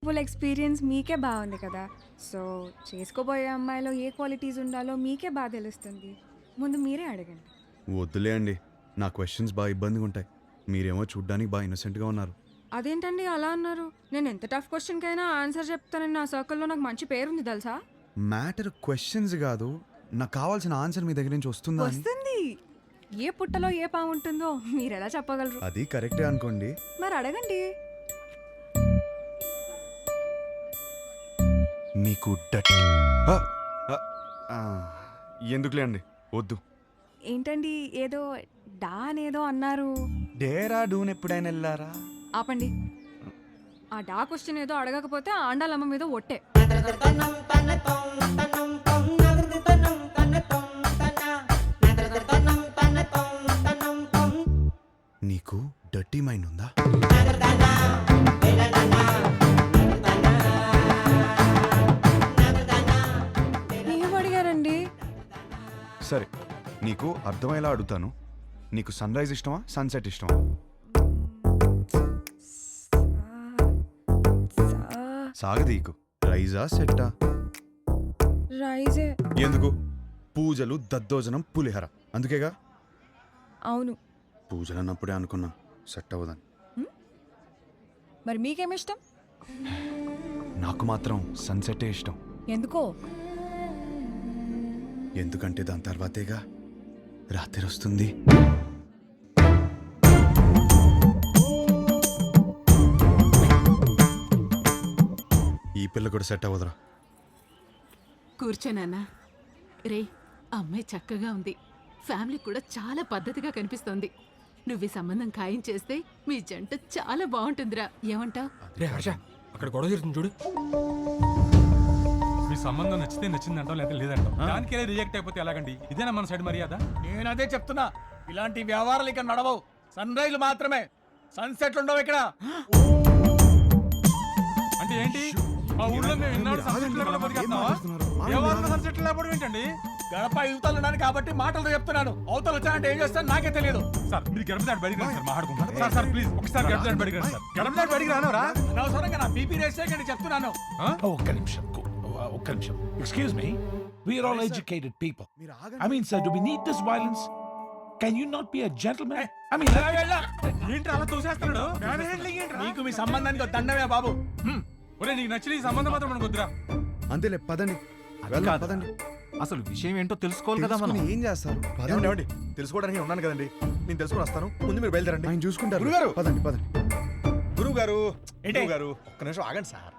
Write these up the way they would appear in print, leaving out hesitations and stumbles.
Full experience మీకే బాగుంది కదా. సో చేసుకోబోయే అమ్మాయిలో ఏ క్వాలిటీస్ ఉండాలో మీకే బాగా తెలుస్తుంది. ముందు మీరే అడగండి. వద్దులే అండి, నా క్వశ్చన్స్ బాగా ఇబ్బందిగా ఉంటాయి. మీరేమో చూడ్డానికి బాగా ఇన్నోసెంట్గా ఉన్నారు. అదేంటండి అలా అన్నారు? నేను ఎంత టఫ్ క్వశ్చన్కైనా ఆన్సర్ చెప్తానని నా సర్కిల్లో నాకు మంచి పేరుంది తెలుసా. మ్యాటర్ క్వశ్చన్స్ కాదు, నాకు కావాల్సిన ఆన్సర్ మీ దగ్గర నుంచి వస్తుందా అని. వస్తుంది. ఏ పుట్టలో ఏ పాము ఉంటుందో మీరు ఎలా చెప్పగలరు? అది కరెక్టే అనుకోండి. మరి అడగండి. మీకు ఎందుకులే అండి, వద్దు. ఏంటండి ఏదో డా అనేదో అన్నారు. డేరా డూన్ ఎప్పుడైనా వెళ్ళారా? ఆపండి. ఆ డా క్వశ్చన్ ఏదో అడగకపోతే ఆండాలమ్మ మీద ఒట్టే. నీకు డర్టీ మైండ్ ఉందా? ఏం అడిగారండి? సరే, నీకు అర్థమయ్యేలా అడుగుతాను. నీకు సన్ రైజ్ ఇష్టమా, సన్సెట్ ఇష్టమా? సాగదీకు. రైజా సెట్టా? రైజే. ఎందుకు? పూజలు, దద్దోజనం, పులిహర అందుకేగా. అవును. పూజలు అన్నప్పుడే అనుకున్నా సెట్ అవ్వదని. మరి మీకేమిష్టం? నాకు మాత్రం సన్సెటే ఇష్టం. ఎందుకో? ఎందుకంటే దాని తర్వాతేగా రాత్రి వస్తుంది. ఈ పిల్ల కూడా సెట్ అవ్వదురా. కూర్చోనన్నా. రే, అమ్మాయి చక్కగా ఉంది. ఫ్యామిలీ కూడా చాలా పద్ధతిగా కనిపిస్తోంది. నువ్వు ఈ సంబంధం ఖాయం చేస్తే మీ జంట చాలా బాగుంటుందిరా. ఏమంటావ్? రే హర్ష, అక్కడ గొడవ జరుగుతుంది చూడు. మీ సంబంధం నచ్చితే నచ్చిందంటాం, లేదా లేదంటాం. దానికే రిజెక్ట్ అయిపోతే ఎలాగండి? ఇదేనా మన సైడ్ మర్యాద? నేను అదే చెప్తున్నా, ఇలాంటి వ్యవహారాలు ఇక్కడ నడవవు. సన్ రైజ్ మాత్రమే, సన్సెట్లు ఉండవు ఇక్కడ. అంటే ఏంటి? మా ఊళ్ళో మేము ఇన్నాడు సన్సెట్ లేకుండా బతికేస్తున్నావా? దేవాలయంలో సన్సెట్ లేకపోవడం ఏంటండి? గడప యువతలు ఉన్నాను కాబట్టి మాటలు చెప్తున్నాను. అవతలు వచ్చానంటే ఏం చేస్తాను నాకే తెలియదు. సార్ మీరు గడప దాటి బడికి రండి సార్, మాట్లాడుకుంటారు. సార్ సార్ ప్లీజ్ ఒకసారి గడప దాటి బడికి రండి సార్. గడప దాటి బడికి రానవరా? అనవసరంగా నా బీపీ రేస్ చేయకండి చెప్తున్నాను. ఒక్క నిమిషం. Excuse me. We are all educated people. I mean, sir, do we need this violence? Can you not be a gentleman? I mean, ఏంటి అలా తోసేస్తున్నాడు? నీకు మీ సంబంధానికి ఒక దండమే బాబు. ఒరే నీకు నచ్చిన ఈ సంబంధం మాత్రం మనకు వద్దురా. అంతేలే, పదండి. వెళ్దాం, పదండి. అసలు విషయం ఏంటో తెలుసుకోవాలి కదా మనం. తెలుసుకుని ఏం చేస్తారు? ఏమండి, పదండి. తెలుసుకోవడానికి ఉన్నాను కదండి, నేను తెలుసుకొని వస్తాను. ముందు మీరు బయలుదేరండి. ఆయన చూసుకుంటారు. గురుగారు! పదండి పదండి. గురువు గారు, ఏంటి? గురువు గారు, ఒక్క నిమిషం ఆగండి సార్.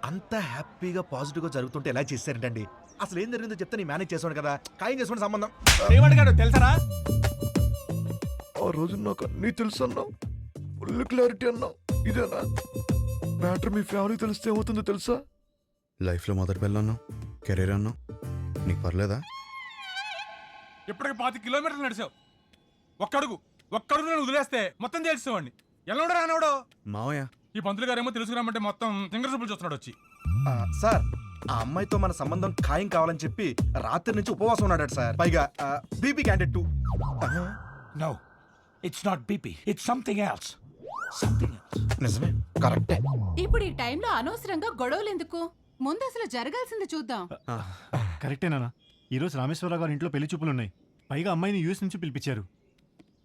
అంత హ్యాపీగా పాజిటివ్ గా జరుగుతుంటే ఎలా చేశారంటండి? అసలు ఏం జరిగిందో చెప్తే నేను మేనేజ్ చేసాను కదా. ఖాయం చేసుకోండి సంబంధం. ఏమడిగాడు తెలుసరా? ఆ రోజు నాకు అన్నీ తెలుసు అన్నావు, ఫుల్ క్లారిటీ అన్నావు. ఇదేనా మ్యాటర్? మీ ఫ్యామిలీ తెలిస్తే ఏమవుతుందో తెలుసా? లైఫ్లో మొదటి పిల్ల అన్నావు, కెరీర్ అన్నావు, నీకు పర్లేదా? ఇప్పటికి 25 కిలోమీటర్లు నడిచావు. ఒక్కడుగు నేను వదిలేస్తే మొత్తం తెలుసుకోండి. ఎలా రానవడో మావయ్య, ఈ పంతులు గారేమో తెలుసుకురామంటే మొత్తం ఫింగర్ సూపులు చూస్తున్నాడు వచ్చి. సార్, ఆ అమ్మాయితో మన సంబంధం ఖాయం కావాలని చెప్పి రాత్రి నుంచి ఉపవాసం ఉన్నాడు సార్. పైగా BP candidate 2. no. It's not BP. It's something else. Something else. నిజమే, కరెక్టే. ఇప్పుడు ఈ టైంలో అనవసరంగా గొడవలు ఎందుకు? ముందు అసలు జరగాల్సింది చూద్దాం. కరెక్టేనా? ఈరోజు రామేశ్వరరావు గారి ఇంట్లో పెళ్లి చూపులున్నాయి. పైగా అమ్మాయిని యూఎస్ నుంచి పిలిపించారు.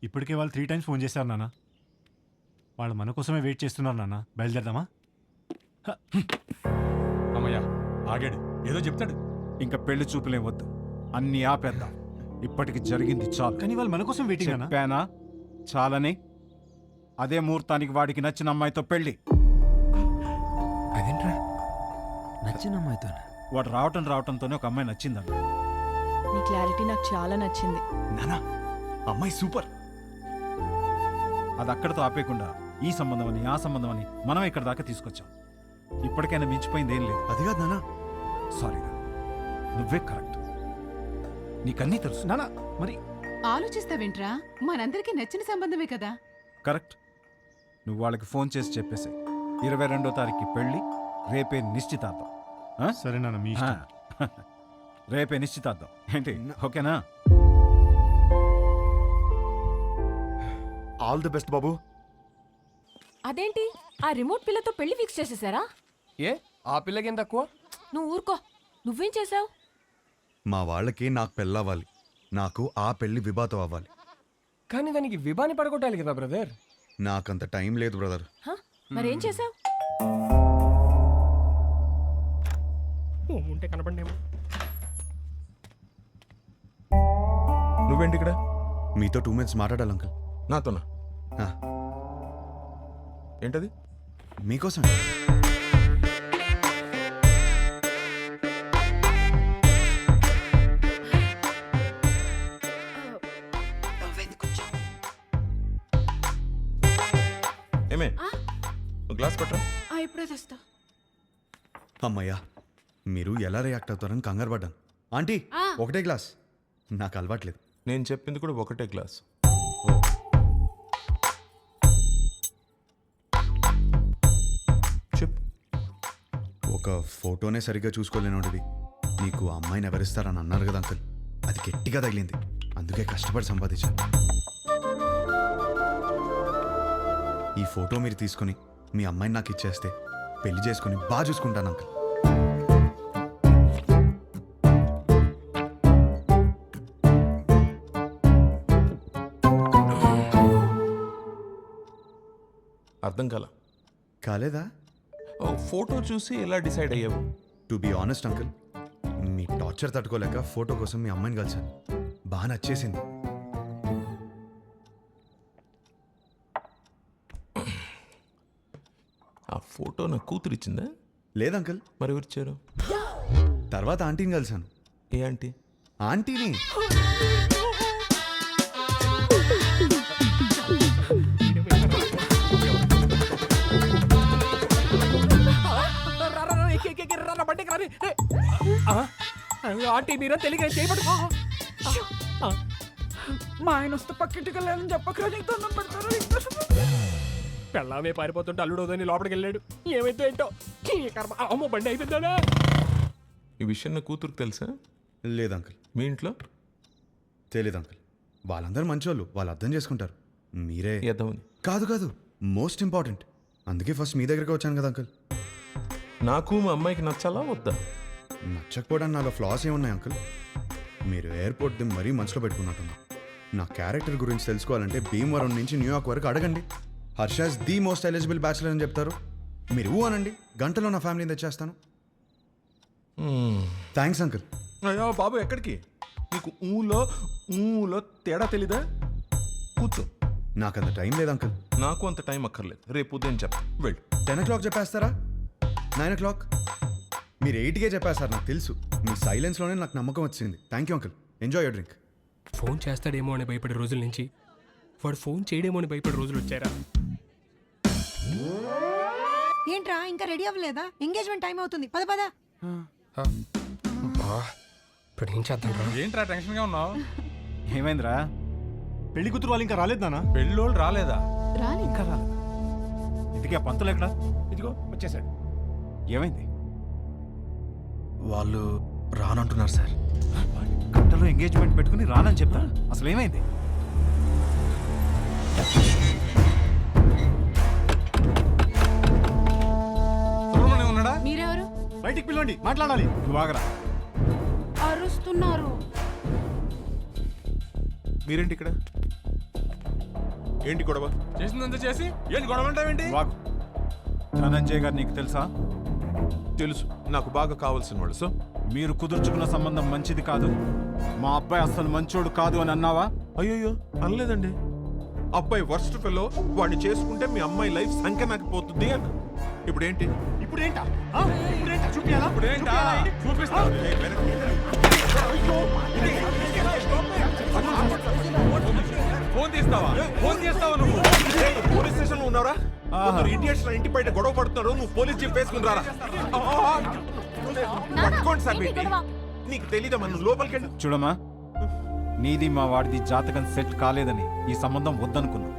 ఇప్పటికే వాళ్ళు 3 times ఫోన్ చేశారు నాన్న. వాళ్ళు మన కోసమే వెయిట్ చేస్తున్నారు నాన్న. బయలుదేరదామా? అమ్మయ్యా ఆగాడు, ఏదో చెప్తాడు. ఇంకా పెళ్లి చూపులేం వద్దు, అన్ని ఆపేద్దాం. ఇప్పటికి జరిగింది చాలు. కానీ వాళ్ళు మన కోసం వెయిటింగ్ అన్న. చెప్పానా చాలని? అదే ముహూర్తానికి వాడికి నచ్చిన అమ్మాయితో పెళ్లి. అదేంట్రా నచ్చిన అమ్మాయితో? వాడు రావటంతోనే ఒక అమ్మాయి నచ్చిందన్న. నీ క్లారిటీ నాకు చాలా నచ్చింది. నానా, అమ్మాయి సూపర్. అది అక్కడితో ఆపేయకుండా ఈ సంబంధం అని ఆ సంబంధం అని మనం ఇక్కడ దాకా తీసుకొచ్చాం. ఇప్పటికైనా మించిపోయింది ఏం లేదు. అది కాదు నానా. సారీరా, నువ్వే కరెక్ట్. నీకన్నీ తెలుసు. నాన్న మరి ఆలోచిస్తావేంట్రా? మనందరికీ నచ్చిన సంబంధమే కదా. కరెక్ట్. నువ్వు వాళ్ళకి ఫోన్ చేసి చెప్పేసే 22వ తారీఖు పెళ్లి, రేపే నిశ్చితార్థం. సరే నాన్న, మీ ఇష్టం. రేపే నిశ్చితార్థం. ఏంటి, ఓకేనా? ఆల్ ది బెస్ట్ బాబు. అదేంటి ఆ రిమోట్ పిల్లతో పెళ్లి ఫిక్స్ చేసేసారా? ఏ ఆ పిల్లకి ఏం తక్కువ? నువ్వు ఊరుకో. నువ్వేం చేసావు? మా వాళ్ళకి నాకు పెళ్ళవ్వాలి, నాకు ఆ పెళ్లి విభాతం అవ్వాలి. కానీ దానికి విభాని పడగొట్టాలి కదా బ్రదర్. నాకంత టైం లేదు బ్రదర్. మరేం చేసావు? ఉంటే కనపడేమో. నువ్వేంటి ఇక్కడ? మీతో 2 minutes మాట్లాడాలి అంకుల్. నాతోనా? ఆ, ఏంటది? మీకోసం. ఏమే ఒక గ్లాస్ పట్టరా. ఇప్పుడే తెస్తా. అమ్మయ్యా, మీరు ఎలా రియాక్ట్ అవుతారని కంగారు పడ్డాను. ఆంటీ, ఒకటే గ్లాస్. నాకు అలవాట్లేదు. నేను చెప్పింది కూడా ఒకటే గ్లాస్. చెప్పు. ఒక ఫోటోనే సరిగ్గా చూసుకోలేనోడివి నీకు ఆ అమ్మాయిని ఎవరిస్తారని అన్నారు కదా అంకుల్. అది గట్టిగా తగిలింది, అందుకే కష్టపడి సంపాదించాను. ఈ ఫోటో మీరు తీసుకుని మీ అమ్మాయిని నాకు ఇచ్చేస్తే పెళ్లి చేసుకుని బాగా చూసుకుంటాను అంకుల్. అర్థం కాలేదా? ఫోటో చూసి ఎలా డిసైడ్ అయ్యావు? టు బీ ఆనెస్ట్ అంకుల్, మీ టార్చర్ తట్టుకోలేక ఫోటో కోసం మీ అమ్మాయిని కలిసాను. బాగా నచ్చేసింది. ఆ ఫోటో నా కూతురు ఇచ్చిందా? లేదంకుల్, మరి ఎవరిచ్చారు? తర్వాత ఆంటీని కలిసాను. ఏ ఆంటీ? ఆంటీని. ఆంటీ మీరా తెలియక చేయబడు. మా ఆయన వస్తే పక్కింటికి వెళ్ళాలని చెప్పకరా, నీకు దండం పెడతారు. పెళ్ళామే పారిపోతుంటే అల్లుడోదని లోపలికి వెళ్ళాడు. ఏమైతే ఏంటో ఈ కర్మ. అమ్మో బండి అయిపోయిందా? ఈ విషయం నా కూతురుకు తెలుసా? లేదంకుల్. మీ ఇంట్లో? తెలీదు అంకుల్. వాళ్ళందరూ మంచోళ్ళు, వాళ్ళు అర్థం చేసుకుంటారు. మీరే ఎదవని. కాదు కాదు, మోస్ట్ ఇంపార్టెంట్. అందుకే ఫస్ట్ మీ దగ్గరికి వచ్చాను కదా అంకుల్. నాకు మా అమ్మాయికి నచ్చాలా వద్దా? నచ్చకపోవడానికి నాలో ఫ్లాస్ ఏమున్నాయి అంకుల్? మీరు ఎయిర్పోర్ట్ ది మరీ మనసులో పెట్టుకున్నట్టున్నా. నా క్యారెక్టర్ గురించి తెలుసుకోవాలంటే భీమవరం నుంచి న్యూయార్క్ వరకు అడగండి. Harsha's the most eligible bachelor అని చెప్తారు. మీరు ఊ అనండి, గంటలో నా ఫ్యామిలీని తెచ్చేస్తాను. Thanks uncle. అయ్యో బాబు, ఎక్కడికి? నీకు ఊలో తేడా తెలీదా? కూర్చో. నాకు అంత టైం లేదు అంకుల్. నాకు అంత టైం అక్కర్లేదు. రేపు ఉదయం చెప్తా. వెళ్ళు. 10 o'clock చెప్పేస్తారా? 9 o'clock? మీరు 8కే చెప్పేస్తారు, నాకు తెలుసు. మీ సైలెన్స్లోనే నాకు నమ్మకం వచ్చింది. Thank you uncle. Enjoy your drink. Phone చేస్తాడేమో అని భయపడే రోజుల నుంచి వాడు ఫోన్ చేయడేమో అని భయపడే రోజులు వచ్చారా? ఏంట్రా ఇంకా రెడీ అవ్వలేదా? ఎంగేజ్మెంట్ టైం అవుతుంది, పద పద. ఇప్పుడు ఏం చేద్దాం రా? ఏంట్రా టెన్షన్గా ఉన్నావు? ఏమైందిరా? పెళ్లి కూతురు వాళ్ళు ఇంకా రాలేదు నాన్న. పెళ్ళోళ్ళు రాలేదా? ఇంకా రాలేదు. ఇంతకీ ఆ పంతులు ఎక్కడా? ఇదిగో వచ్చేసాడు. ఏమైంది? వాళ్ళు రానంటున్నారు సార్. గంటలో ఎంగేజ్మెంట్ పెట్టుకుని రానని చెప్తా. అసలు ఏమైంది? సుబ్రహ్మణ్యం ఉన్నాడా? మీరెవరు? బయటికి పిలవండి, మాట్లాడాలి. నువ్వు ఆగరా. అరుస్తున్నారు. మీరేంటి ఇక్కడ? ఏంటి గొడవ? చేసిందంతా చేసి ఏంటి గొడవ అంటావేంటి? వాగు. ధనంజయ్ గారు నీకు తెలుసా? తెలుసు, నాకు బాగా కావాల్సిన వాళ్ళు. సో మీరు కుదుర్చుకున్న సంబంధం మంచిది కాదు, మా అబ్బాయి అస్సలు మంచోడు కాదు అని అన్నావా? అయ్యో అనలేదండి. అబ్బాయి వర్స్ట్ ఫెలో, వాడిని చేసుకుంటే మీ అమ్మాయి లైఫ్ సంఖ్య నాకు పోతుంది అన్న. ఇప్పుడేంటి? ఇప్పుడేంటా? చూపియాలా? ఇప్పుడేంటా? చూపిస్తా. ఫోన్ తీస్తావా? ఫోన్ చేస్తావా నువ్వు? పోలీస్ స్టేషన్ లో ఉన్నారా? ఇండియన్స్ ఇంటి బయట గొడవ పడుతున్నారు. నువ్వు పోలీస్ జీప్ వేసుకుని రారా? పట్టుకోండి సార్. నీకు తెలీదా? మనం లోపలికి వెళ్ళి చూడమ్మా, నీది మా వాడిది జాతకం సెట్ కాలేదని ఈ సంబంధం వద్దనుకున్నాం.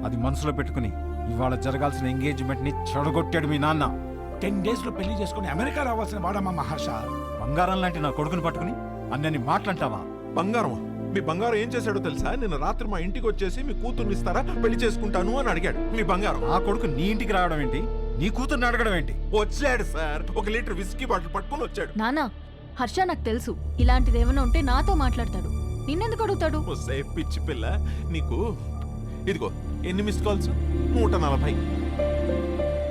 అది మనసులో పెట్టుకుని ఇవాళ జరగాల్సిన ఎంగేజ్మెంట్ ని చెడగొట్టాడు మీ నాన్న. 10 days లో పెళ్లి చేసుకుని అమెరికా రావాల్సిన వాడమ్మా మహర్ష. బంగారం లాంటి నా కొడుకుని పట్టుకుని అన్నని మాట్లాంటావా? బంగారం? మీ బంగారం ఏం చేశాడో తెలుసా? నిన్న రాత్రి మా ఇంటికి వచ్చేసి మీ కూతుర్ని ఇస్తారా, పెళ్లి చేసుకుంటాను అని అడిగాడు. మీ బంగారం ఆ కొడుకు నీ ఇంటికి రావడం ఏంటి? నీ కూతుర్ని అడగడం ఏంటి? వచ్చాడు సార్, 1 లీటర్ విస్కీ బాటిల్ పట్టుకొని వచ్చాడు. నానా, హర్ష నాకు తెలుసు ఇలాంటిది ఏమైనా ఉంటే నాతో మాట్లాడతాడు. నిన్నెందుకు అడుగుతాడు? వస్తే పిచ్చి పిల్ల నీకు. ఇదిగో ఎన్ని మిస్ కాల్స్? 140.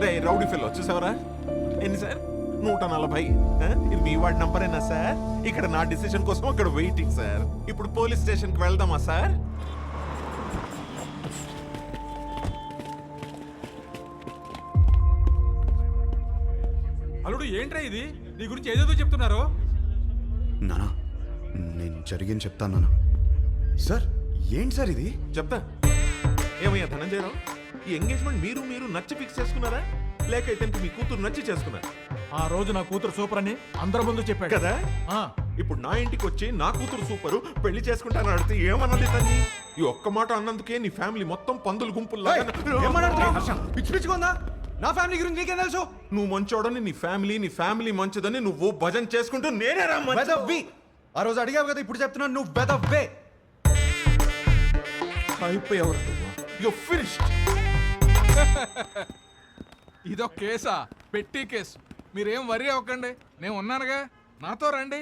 రే రౌడీ ఫిల్ వచ్చేసావరా? ఎన్ని సార్? 140. ఇది మీ వాడి నంబరేనా సార్? ఇక్కడ నా డిసిషన్ కోసం అక్కడ వెయిటింగ్ సార్. ఇప్పుడు పోలీస్ స్టేషన్కి వెళ్దామా సార్? అల్లుడు ఏంట్రా ఇది? నీ గురించి ఏదేదో చెప్తున్నారు. నానా నేను జరిగింది చెప్తాను నానా. సార్ ఏంటి సార్ ఇది? చెప్తా. ఏమయ్యా ధనంజయరావు, ఈ ఎంగేజ్మెంట్ మీరు నచ్చి ఫిక్స్ చేసుకున్నారా, లేక ఇతనికి మీ కూతురు నచ్చి చేసుకున్నారా? ఆ రోజు నా కూతురు సూపర్ అని అందరి ముందు చెప్పాడు కదా. ఇప్పుడు నా ఇంటికి వచ్చి నా కూతురు సూపరు పెళ్లి చేసుకుంటాను అడిగితే ఏమన్నది తన్ని? ఈ ఒక్క మాట అన్నందుకే నీ ఫ్యామిలీ మొత్తం పందులు గుంపుల్లా. పిచ్చి పిచ్చిగా ఉందా? నా ఫ్యామిలీ గురించి నీకేం తెలుసు? నువ్వు మంచోడని నీ ఫ్యామిలీ మంచిదని నువ్వు భజన చేసుకుంటూ నేనే రా వెదవ్వి. ఆ రోజు అడిగావు కదా, ఇప్పుడు చెప్తున్నాను నువ్వు వెదవ్వే. అయిపోయావు. You finished. ఇదొక కేసా? పెట్టి కేసు. మీరేం వరి అవ్వకండి, నేను ఉన్నానుగా, నాతో రండి.